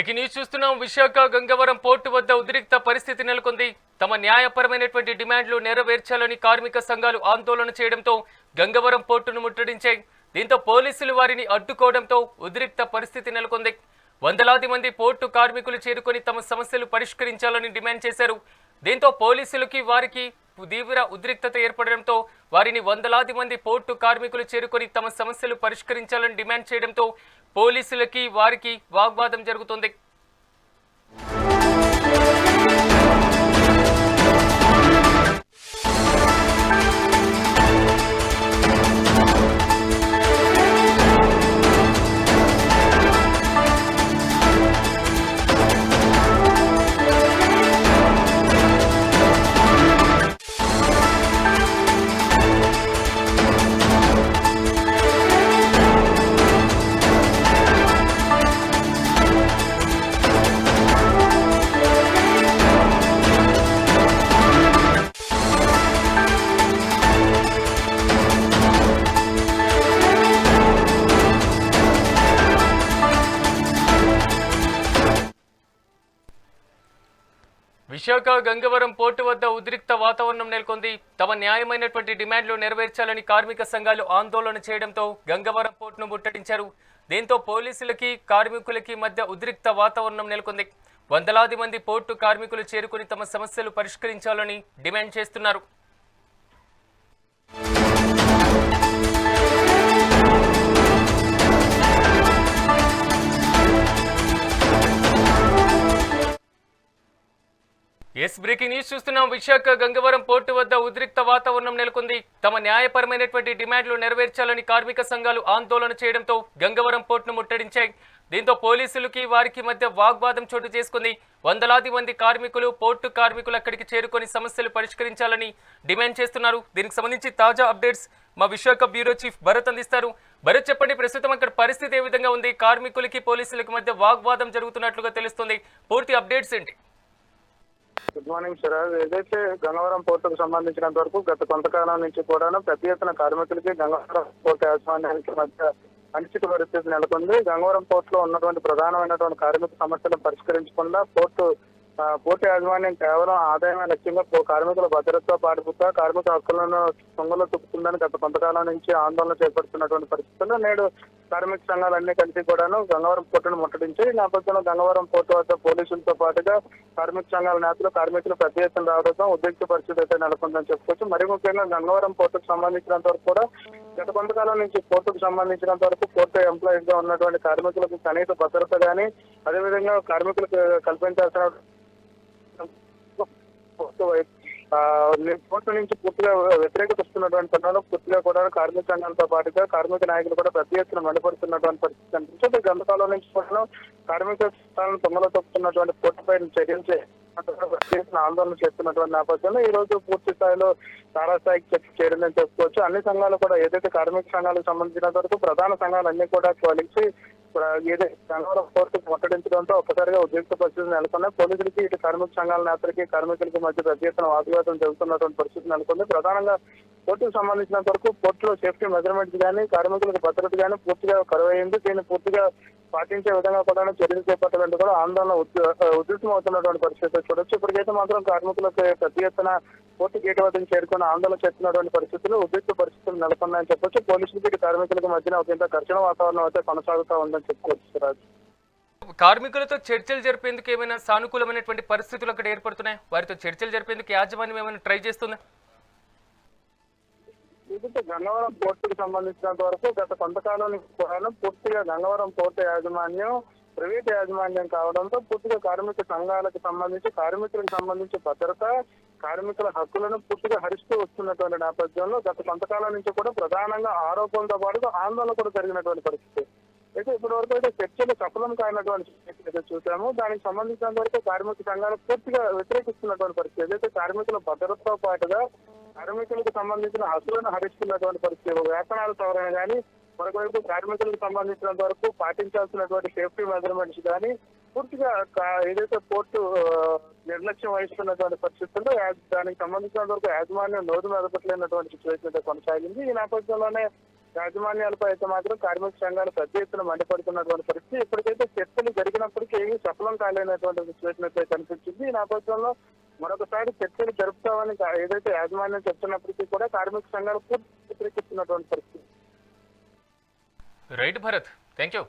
Breaking news చూస్తున్నాం. Visakha Gangavaram port వద్ద ఉద్రిక్త పరిస్థితి నెలకొంది. తమ న్యాయపరమైనటువంటి డిమాండ్లు నెరవేర్చాలని కార్మిక సంఘాలు ఆందోళన చేయడంతో గంగవరం పోర్టును ముట్టడించాయి. దీంతో పోలీసులు వారిని అడ్డుకోవడంతో ఉద్రిక్త పరిస్థితి నెలకొంది. వందలాది మంది పోర్టు కార్మికులు చేరుకొని తమ సమస్యలు పరిష్కరించాలని డిమాండ్ చేశారు. దీంతో పోలీసులకి వారికి తీవ్ర ఉద్రిక్తత ఏర్పడడంతో వారిని వందలాది మంది పోర్టు కార్మికులు చేరుకొని తమ సమస్యలు పరిష్కరించాలని డిమాండ్ చేయడంతో పోలీసులకి వారికి వాగ్వాదం జరుగుతుంది. విశాఖ గంగవరం పోర్టు వద్ద ఉద్రిక్త వాతావరణం నెలకొంది. తమ న్యాయమైనటువంటి డిమాండ్లు నెరవేర్చాలని కార్మిక సంఘాలు ఆందోళన చేయడంతో గంగవరం పోర్టును ముట్టడించారు. దీంతో పోలీసులకి కార్మికులకి మధ్య ఉద్రిక్త వాతావరణం నెలకొంది. వందలాది మంది పోర్టు కార్మికులు చేరుకుని తమ సమస్యలు పరిష్కరించాలని డిమాండ్ చేస్తున్నారు. బ్రేకింగ్ న్యూస్ చూస్తున్నాం. విశాఖ గంగవరం పోర్టు వద్ద ఉద్రిక్త వాతావరణం నెలకొంది. తమ న్యాయపరమైనటువంటి డిమాండ్లు నెరవేర్చాలని కార్మిక సంఘాలు ఆందోళన చేయడంతో గంగవరం పోర్టును ముట్టడించాయి. దీంతో పోలీసులకి వారికి మధ్య వాగ్వాదం చోటు చేసుకుంది. వందలాది మంది కార్మికులు పోర్టు కార్మికులు అక్కడికి చేరుకొని సమస్యలు పరిష్కరించాలని డిమాండ్ చేస్తున్నారు. దీనికి సంబంధించి తాజా అప్డేట్స్ మా విశాఖ బ్యూరో చీఫ్ భరత్ అందిస్తారు. భరత్, చెప్పండి, ప్రస్తుతం అక్కడ పరిస్థితి ఏ విధంగా ఉంది? కార్మికులకి పోలీసులకి మధ్య వాగ్వాదం జరుగుతున్నట్లుగా తెలుస్తుంది. పూర్తి అప్డేట్స్ ఏంటి? Good morning Siraj. ఏదైతే గంగవరం పోర్టుకు సంబంధించినంత వరకు గత కొంతకాలం నుంచి కూడా పెద్ద ఎత్తున కార్మికులకి గంగవరం పోర్టు యాజమాన్యానికి మధ్య అనిశ్చిత పరిస్థితి నెలకొంది. గంగవరం పోర్టులో ఉన్నటువంటి ప్రధానమైనటువంటి కార్మిక సమస్యలను పరిష్కరించకుండా పోర్టు యాజమాన్యం కేవలం ఆదాయమే లక్ష్యంగా కార్మికుల భద్రతతో పాటుగా కార్మిక హక్కులను సొంగలో తొక్కుతుందని గత కొంతకాలం నుంచి ఆందోళన చేపడుతున్నటువంటి పరిస్థితుల్లో నేడు కార్మిక సంఘాలన్నీ కలిసి కూడాను గంగవరం పోర్టును ముట్టడించి ఈ నేపథ్యంలో గంగవరం పోర్టు వద్ద పోలీసులతో పాటుగా కార్మిక సంఘాల నేతలు కార్మికులు పెద్ద ఎత్తున రావడంతో ఉద్రిక్త పరిస్థితి అయితే నెలకొందని చెప్పుకోవచ్చు. మరి ముఖ్యంగా గంగవరం పోర్టుకు సంబంధించినంత వరకు కూడా గత కొంతకాలం నుంచి పోర్టుకు సంబంధించినంత వరకు పోర్టు ఎంప్లాయీస్ గా ఉన్నటువంటి కార్మికులకు కనీస భద్రత కానీ అదేవిధంగా కార్మికులకు కల్పించాల్సిన పోర్టు నుంచి పూర్తిగా వ్యతిరేకత వస్తున్నటువంటి తరుణంలో పూర్తిగా కూడా కార్మిక సంఘాలతో పాటుగా కార్మిక నాయకులు కూడా పెద్ద ఎత్తున మండిపడుతున్నటువంటి పరిస్థితి కనిపించింది. గంటకాలం నుంచి కూడా కార్మిక సంఘాలను తొంగలో తొక్కుతున్నటువంటి పోర్టుపై చర్యలు ఆందోళన చేస్తున్నటువంటి నేపథ్యంలో ఈ రోజు పూర్తి స్థాయిలో తారాస్థాయికి చర్చ చేరిందని చెప్పుకోవచ్చు. అన్ని సంఘాలు కూడా ఏదైతే కార్మిక సంఘాలకు సంబంధించినంత వరకు ప్రధాన సంఘాలన్నీ కూడా కలిసి ఏదైతే గంగవరం పోర్టుకు ముట్టడించడంతో ఒక్కసారిగా ఉద్రిక్త పరిస్థితి నెలకొన్నాయి. పోలీసులకి ఇటు కార్మిక సంఘాల నేతలకి కార్మికులకి మధ్య పెద్ద ఎత్తున వాగ్వాదం జరుగుతున్నటువంటి పరిస్థితి నెలకొంది. ప్రధానంగా పోర్టుకు సంబంధించినంత వరకు పోర్టులో సేఫ్టీ మెజర్మెంట్స్ కానీ కార్మికులకు భద్రత కానీ పూర్తిగా కరువైంది. దీన్ని పూర్తిగా పాటించే విధంగా కూడా చర్యలు చేపట్టాలంటే కూడా ఆందోళన ఉధృతం అవుతున్నటువంటి పరిస్థితి చూడొచ్చు. ఇప్పటికైతే మాత్రం కార్మికులకు పెద్ద ఎత్తున పోర్టు గేటు వద్దకు చేరుకుని ఆందోళన చేస్తున్నటువంటి పరిస్థితులు ఉద్రిక్త పరిస్థితులు నెలకొన్నాయని చెప్పొచ్చు. పోలీసులకి కార్మికులకు మధ్యన ఒక ఇంత ఘర్షణ వాతావరణం అయితే కొనసాగుతూ ఉందని చెప్పుకోవచ్చు. కార్మికులతో చర్చలు జరిపేందుకు ఏమైనా సానుకూలమైనటువంటి పరిస్థితులు అక్కడ ఏర్పడుతున్నాయి? వారితో చర్చలు జరిపేందుకు యాజమాన్యం ఏమైనా ట్రై చేస్తుందా? గంగవరం పోర్టుకు సంబంధించినంత వరకు గత కొంతకాలం నుంచి కూడా పూర్తిగా గంగవరం పోర్టు యాజమాన్యం ప్రైవేట్ యాజమాన్యం కావడంతో పూర్తిగా కార్మిక సంఘాలకు సంబంధించి కార్మికులకు సంబంధించి భద్రత కార్మికుల హక్కులను పూర్తిగా హరిస్తూ వస్తున్నటువంటి నేపథ్యంలో గత కొంతకాలం నుంచి కూడా ప్రధానంగా ఆరోపణలతో పాటు ఆందోళన కూడా జరిగినటువంటి పరిస్థితి అయితే ఇప్పటి వరకు అయితే చర్చలు సఫలం కానటువంటి చూసాము. దానికి సంబంధించినంత వరకు కార్మిక సంఘాలు పూర్తిగా వ్యతిరేకిస్తున్నటువంటి పరిస్థితి. ఏదైతే కార్మికుల భద్రతతో పాటుగా కార్మికులకు సంబంధించిన హక్కులను హరిస్తున్నటువంటి పరిస్థితి, వేతనాలు సవరణ కానీ మరొకవైపు కార్మికులకు సంబంధించినంత వరకు పాటించాల్సినటువంటి సేఫ్టీ మెజర్మెంట్స్ కానీ పూర్తిగా ఏదైతే పోర్టు నిర్లక్ష్యం వహిస్తున్నటువంటి పరిస్థితుల్లో దానికి సంబంధించినంత వరకు యాజమాన్యం నోరు మెదపట్లేనటువంటి సిచ్యువేషన్ అయితే కొనసాగింది. ఈ నేపథ్యంలోనే యాజమాన్యాలపై అయితే మాత్రం కార్మిక సంఘాలు పెద్ద ఎత్తున మండిపడుతున్నటువంటి పరిస్థితి. ఇప్పటికైతే చర్చలు జరిగినప్పటికీ ఏమీ సఫలం కాలేనటువంటి సిచ్యువేషన్ అయితే కనిపించింది. ఈ నేపథ్యంలో మరొకసారి చర్చలు జరుపుతామని ఏదైతే యాజమాన్యం చెప్తున్నప్పటికీ కూడా కార్మిక సంఘాలు పూర్తి వ్యతిరేకిస్తున్నటువంటి పరిస్థితి. Right Bharat, thank you.